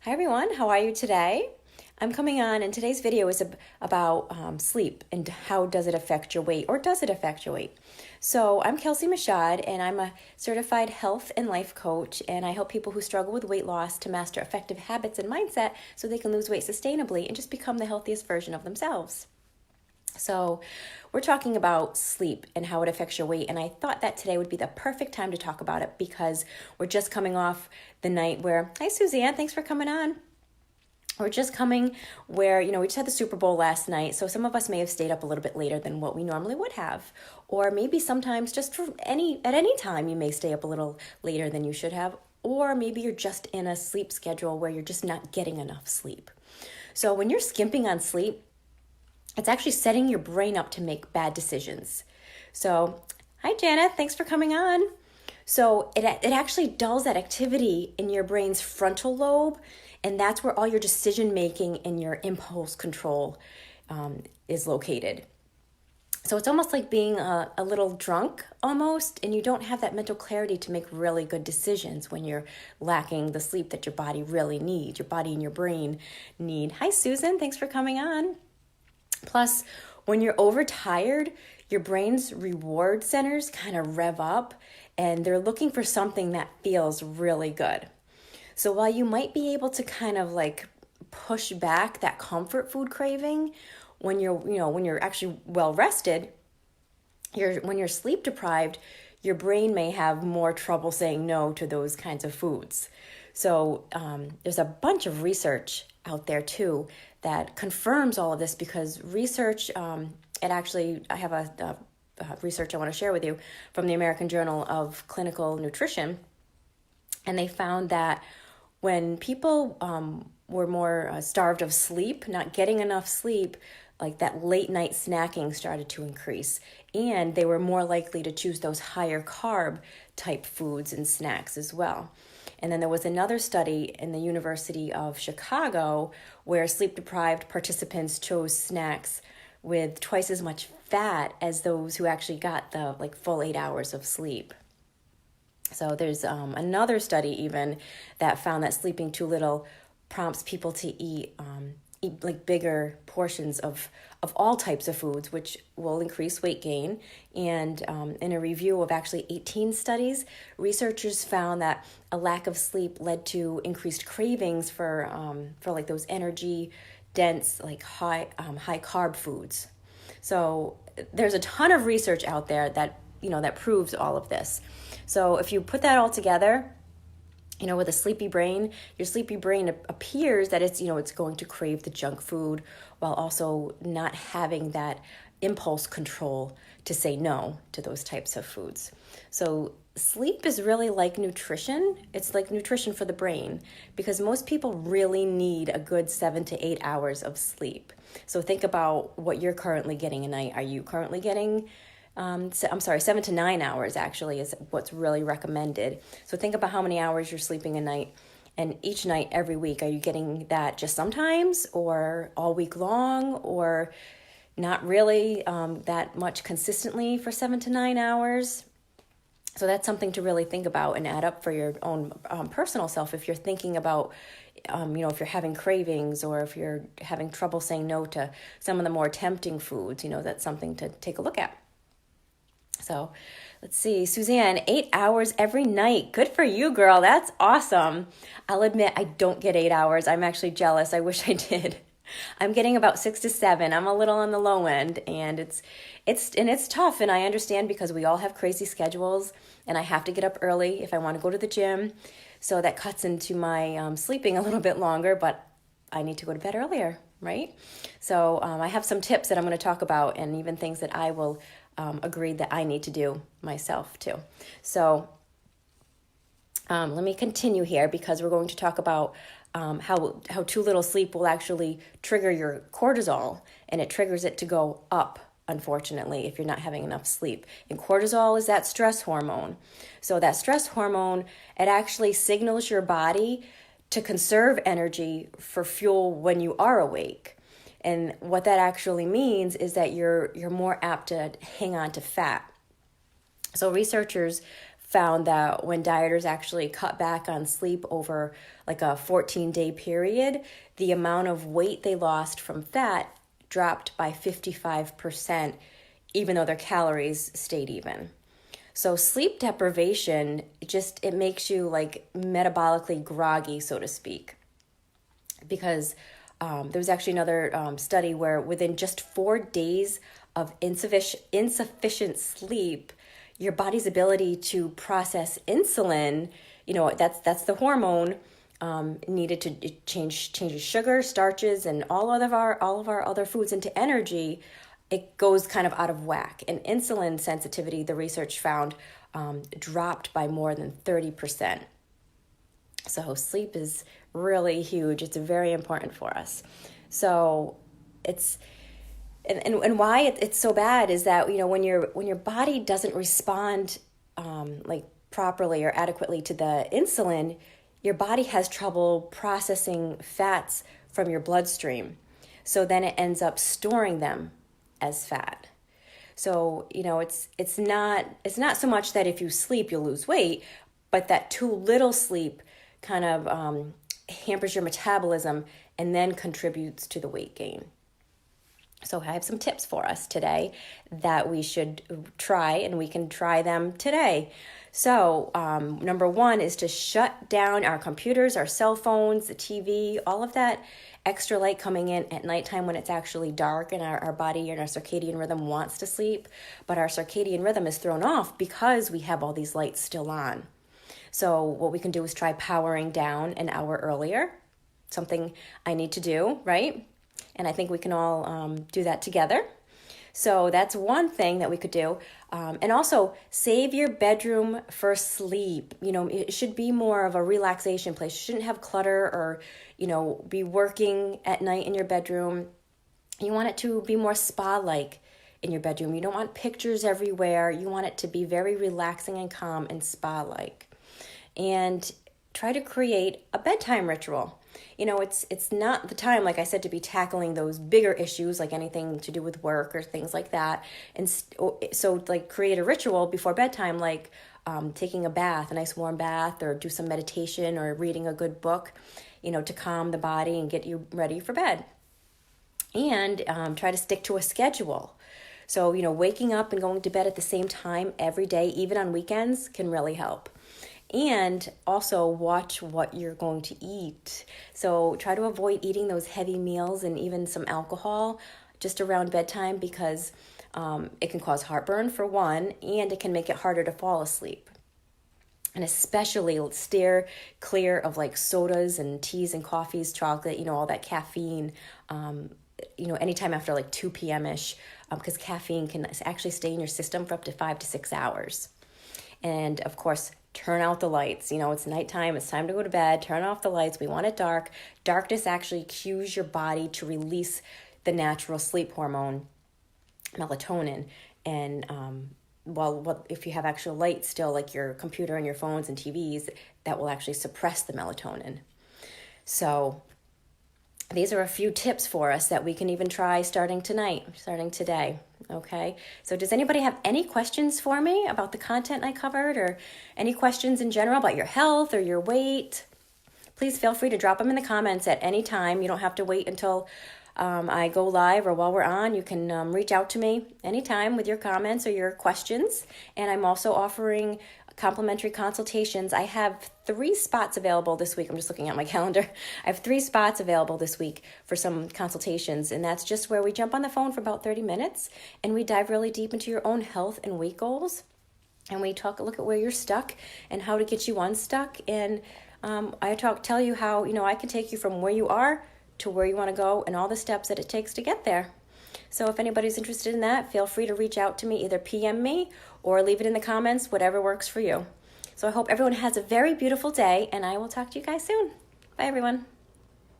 Hi everyone, how are you today? I'm coming on and today's video is about sleep and how does it affect your weight or does it affect your weight? So I'm Kelsey Mashad and I'm a certified health and life coach and I help people who struggle with weight loss to master effective habits and mindset so they can lose weight sustainably and just become the healthiest version of themselves. So we're talking about sleep and how it affects your weight. And I thought that today would be the perfect time to talk about it because we're just coming off the night where, hi Suzanne, thanks for coming on. We're just coming where, we just had the Super Bowl last night. So some of us may have stayed up a little bit later than what we normally would have. Or maybe sometimes at any time you may stay up a little later than you should have. Or maybe you're just in a sleep schedule where you're just not getting enough sleep. So when you're skimping on sleep, it's actually setting your brain up to make bad decisions. So, hi Janet, thanks for coming on. So it actually dulls that activity in your brain's frontal lobe, and that's where all your decision making and your impulse control is located. So it's almost like being a little drunk almost, and you don't have that mental clarity to make really good decisions when you're lacking the sleep that your body really needs, your body and your brain need. Hi Susan, thanks for coming on. Plus, when you're overtired, your brain's reward centers kind of rev up and they're looking for something that feels really good. So while you might be able to kind of like push back that comfort food craving when you're actually well rested, when you're sleep deprived, your brain may have more trouble saying no to those kinds of foods. So there's a bunch of research out there too that confirms all of this because research, I have a research I want to share with you from the American Journal of Clinical Nutrition. And they found that when people were more starved of sleep, not getting enough sleep, like that late night snacking started to increase. And they were more likely to choose those higher carb type foods and snacks as well. And then there was another study in the University of Chicago where sleep deprived participants chose snacks with twice as much fat as those who actually got the full 8 hours of sleep. So there's another study even that found that sleeping too little prompts people to eat like bigger portions of all types of foods, which will increase weight gain. And in a review of actually 18 studies, researchers found that a lack of sleep led to increased cravings for like those energy dense, like high carb foods. So there's a ton of research out there that that proves all of this. So if you put that all together, with a sleepy brain, your sleepy brain appears that it's going to crave the junk food while also not having that impulse control to say no to those types of foods. So sleep is really like nutrition. It's like nutrition for the brain because most people really need a good 7 to 8 hours of sleep. So think about what you're currently getting a night. Are you currently getting 7 to 9 hours actually is what's really recommended. So think about how many hours you're sleeping a night. And each night, every week, are you getting that just sometimes or all week long or not really that much consistently for 7 to 9 hours? So that's something to really think about and add up for your own personal self if you're thinking about if you're having cravings or if you're having trouble saying no to some of the more tempting foods, that's something to take a look at. So let's see, Suzanne, 8 hours every night. Good for you, girl. That's awesome. I'll admit I don't get 8 hours. I'm actually jealous. I wish I did. I'm getting about 6 to 7. I'm a little on the low end, and it's tough. And I understand because we all have crazy schedules, and I have to get up early if I want to go to the gym. So that cuts into my sleeping a little bit longer, but I need to go to bed earlier, right? So I have some tips that I'm going to talk about, and even things that I will agreed that I need to do myself too. So let me continue here because we're going to talk about how too little sleep will actually trigger your cortisol, and it triggers it to go up, unfortunately, if you're not having enough sleep. And cortisol is that stress hormone. So that stress hormone, it actually signals your body to conserve energy for fuel when you are awake. And what that actually means is that you're more apt to hang on to fat. So researchers found that when dieters actually cut back on sleep over like a 14-day period, the amount of weight they lost from fat dropped by 55%, even though their calories stayed even. So sleep deprivation, it makes you like metabolically groggy, so to speak. Because there was actually another study where within just 4 days of insufficient sleep, your body's ability to process insulin, that's the hormone needed to changes sugar, starches, and all of our other foods into energy. It goes kind of out of whack. And insulin sensitivity, the research found, dropped by more than 30%. So sleep is really huge. It's very important for us. So it's and why it's so bad is that when your body doesn't respond like properly or adequately to the insulin, your body has trouble processing fats from your bloodstream. So then it ends up storing them as fat. So it's not so much that if you sleep you'll lose weight, but that too little sleep kind of hampers your metabolism and then contributes to the weight gain. So I have some tips for us today that we should try, and we can try them today. So number one is to shut down our computers, our cell phones, the TV, all of that extra light coming in at nighttime when it's actually dark and our body and our circadian rhythm wants to sleep, but our circadian rhythm is thrown off because we have all these lights still on. So what we can do is try powering down an hour earlier, something I need to do, right? And I think we can all do that together. So that's one thing that we could do. And also save your bedroom for sleep. It should be more of a relaxation place. You shouldn't have clutter or, be working at night in your bedroom. You want it to be more spa-like in your bedroom. You don't want pictures everywhere. You want it to be very relaxing and calm and spa-like. And try to create a bedtime ritual. It's not the time, like I said, to be tackling those bigger issues like anything to do with work or things like that. And so like create a ritual before bedtime, like taking a bath, a nice warm bath, or do some meditation or reading a good book, to calm the body and get you ready for bed. And try to stick to a schedule. So, waking up and going to bed at the same time every day, even on weekends, can really help. And also watch what you're going to eat. So try to avoid eating those heavy meals and even some alcohol just around bedtime, because it can cause heartburn for one, and it can make it harder to fall asleep. And especially steer clear of like sodas and teas and coffees, chocolate, all that caffeine, anytime after like 2 p.m.-ish, because caffeine can actually stay in your system for up to 5 to 6 hours. And of course, turn out the lights. It's nighttime. It's time to go to bed. Turn off the lights. We want it dark. Darkness actually cues your body to release the natural sleep hormone, melatonin. And if you have actual light still, like your computer and your phones and TVs, that will actually suppress the melatonin. So these are a few tips for us that we can even try starting today. Okay, so does anybody have any questions for me about the content I covered, or any questions in general about your health or your weight? Please feel free to drop them in the comments at any time. You don't have to wait until I go live or while we're on. You can reach out to me anytime with your comments or your questions. And I'm also offering complimentary consultations. I have 3 spots available this week. I'm just looking at my calendar. I have 3 spots available this week for some consultations, and that's just where we jump on the phone for about 30 minutes and we dive really deep into your own health and weight goals, and we look at where you're stuck and how to get you unstuck. And I tell you how I can take you from where you are to where you want to go and all the steps that it takes to get there. So if anybody's interested in that, feel free to reach out to me, either PM me or leave it in the comments, whatever works for you. So I hope everyone has a very beautiful day, and I will talk to you guys soon. Bye, everyone.